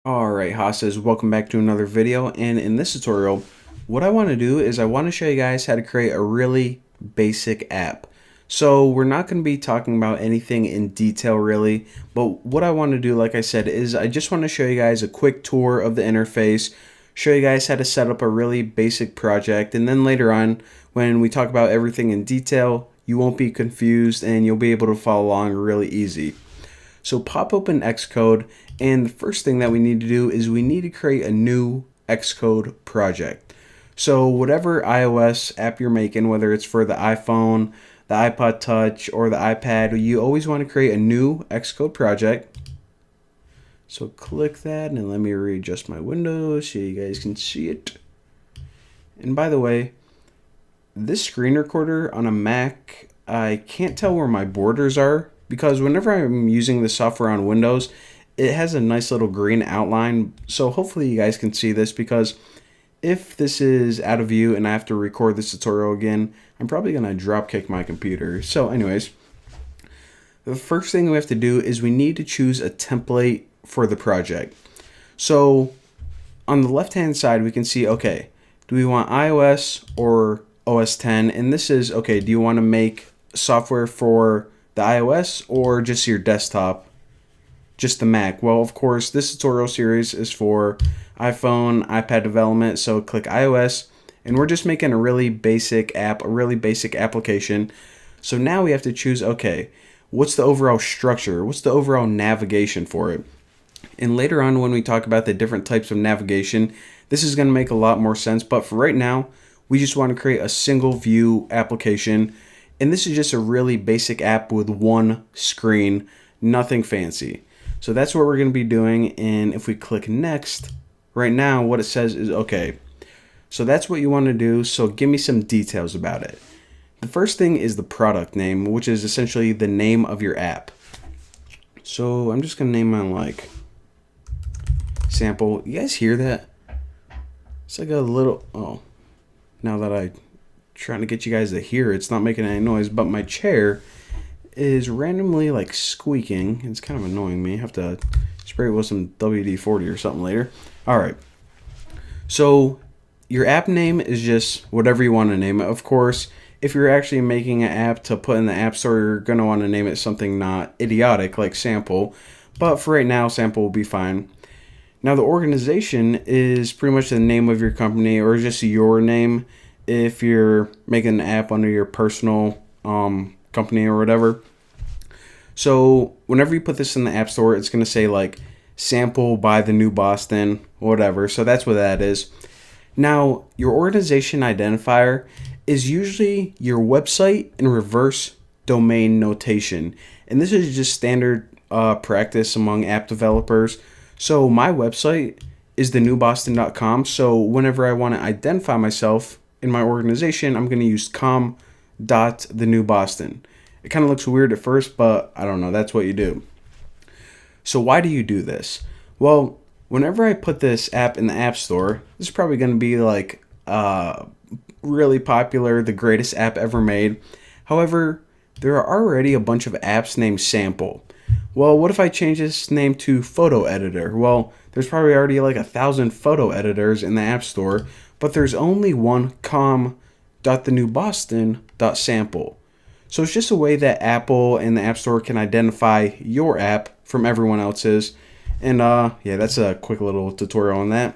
Alright, Hasses, welcome back to another video, and in this tutorial, what I want to do is I want to show you guys how to create a really basic app. So we're not going to be talking about anything in detail really, but what I want to do, like I said, is I just want to show you guys a quick tour of the interface, show you guys how to set up a really basic project, and then later on, when we talk about everything in detail, you won't be confused and you'll be able to follow along really easy. So pop open Xcode, and the first thing that we need to do is we need to create a new Xcode project. So whatever iOS app you're making, whether it's for the iPhone, the iPod Touch, or the iPad, you always want to create a new Xcode project. So click that, and let me readjust my windows so you guys can see it. And by the way, this screen recorder on a Mac, I can't tell where my borders are, because whenever I'm using the software on Windows, it has a nice little green outline. So hopefully you guys can see this, because if this is out of view and I have to record this tutorial again, I'm probably going to drop kick my computer. So anyways, the first thing we have to do is we need to choose a template for the project. So on the left hand side we can see, okay, do we want iOS or OS 10? And this is, okay, do you want to make software for the iOS or just your desktop, just the Mac? Well, of course, this tutorial series is for iPhone, iPad development, so click iOS, and we're just making a really basic app, a really basic application. So now we have to choose, okay, what's the overall structure? What's the overall navigation for it? And later on when we talk about the different types of navigation, this is going to make a lot more sense, but for right now, we just want to create a single view application. And this is just a really basic app with one screen, nothing fancy. So that's what we're going to be doing. And if we click next, right now what it says is, okay, so that's what you want to do. So give me some details about it. The first thing is the product name, which is essentially the name of your app. So I'm just going to name mine like sample. You guys hear that? It's like a little, oh, now that I trying to get you guys to hear, it's not making any noise, but my chair is randomly like squeaking. It's kind of annoying me. I have to spray it with some WD-40 or something later. All right, so your app name is just whatever you want to name it. Of course, if you're actually making an app to put in the App Store, you're going to want to name it something not idiotic like sample, but for right now, sample will be fine. Now the organization is pretty much the name of your company, or just your name if you're making an app under your personal company or whatever. So whenever you put this in the App Store, it's going to say like sample by the New Boston, whatever. So that's what that is. Now your organization identifier is usually your website in reverse domain notation. And this is just standard practice among app developers. So my website is thenewboston.com. So whenever I want to identify myself in my organization, I'm going to use com.thenewboston. It kind of looks weird at first, but I don't know. That's what you do. So why do you do this? Well, whenever I put this app in the App Store, this is probably going to be like really popular, the greatest app ever made. However, there are already a bunch of apps named Sample. Well, what if I change this name to Photo Editor? Well, there's probably already like 1,000 photo editors in the App Store, but there's only one com.thenewboston.sample. So it's just a way that Apple and the App Store can identify your app from everyone else's. And yeah, that's a quick little tutorial on that.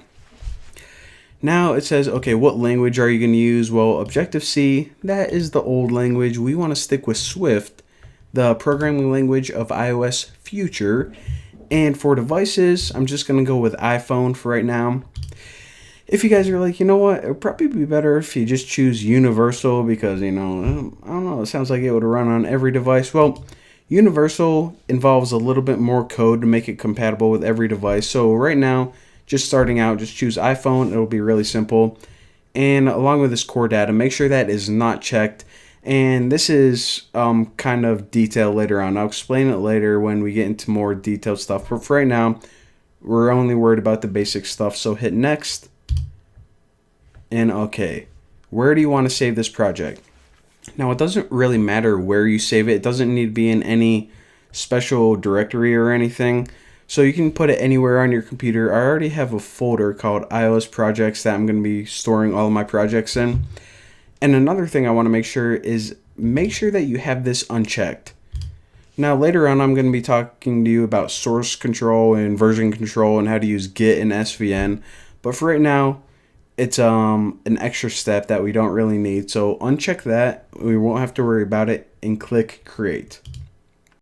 Now it says, okay, what language are you going to use? Well, Objective-C, that is the old language. We want to stick with Swift, the programming language of iOS future. And for devices, I'm just going to go with iPhone for right now. If you guys are like, you know what, it would probably be better if you just choose Universal, because, you know, I don't know, it sounds like it would run on every device. Well, Universal involves a little bit more code to make it compatible with every device. So right now, just starting out, just choose iPhone. It'll be really simple. And along with this core data, make sure that is not checked. And this is kind of detailed later on. I'll explain it later when we get into more detailed stuff. But for right now, we're only worried about the basic stuff. So hit next. And okay, where do you want to save this project? Now, it doesn't really matter where you save it. It doesn't need to be in any special directory or anything. So you can put it anywhere on your computer. I already have a folder called iOS projects that I'm going to be storing all of my projects in. And another thing I want to make sure is make sure that you have this unchecked. Now later on I'm going to be talking to you about source control and version control and how to use Git and SVN. But for right now, it's an extra step that we don't really need. So uncheck that. We won't have to worry about it and click create.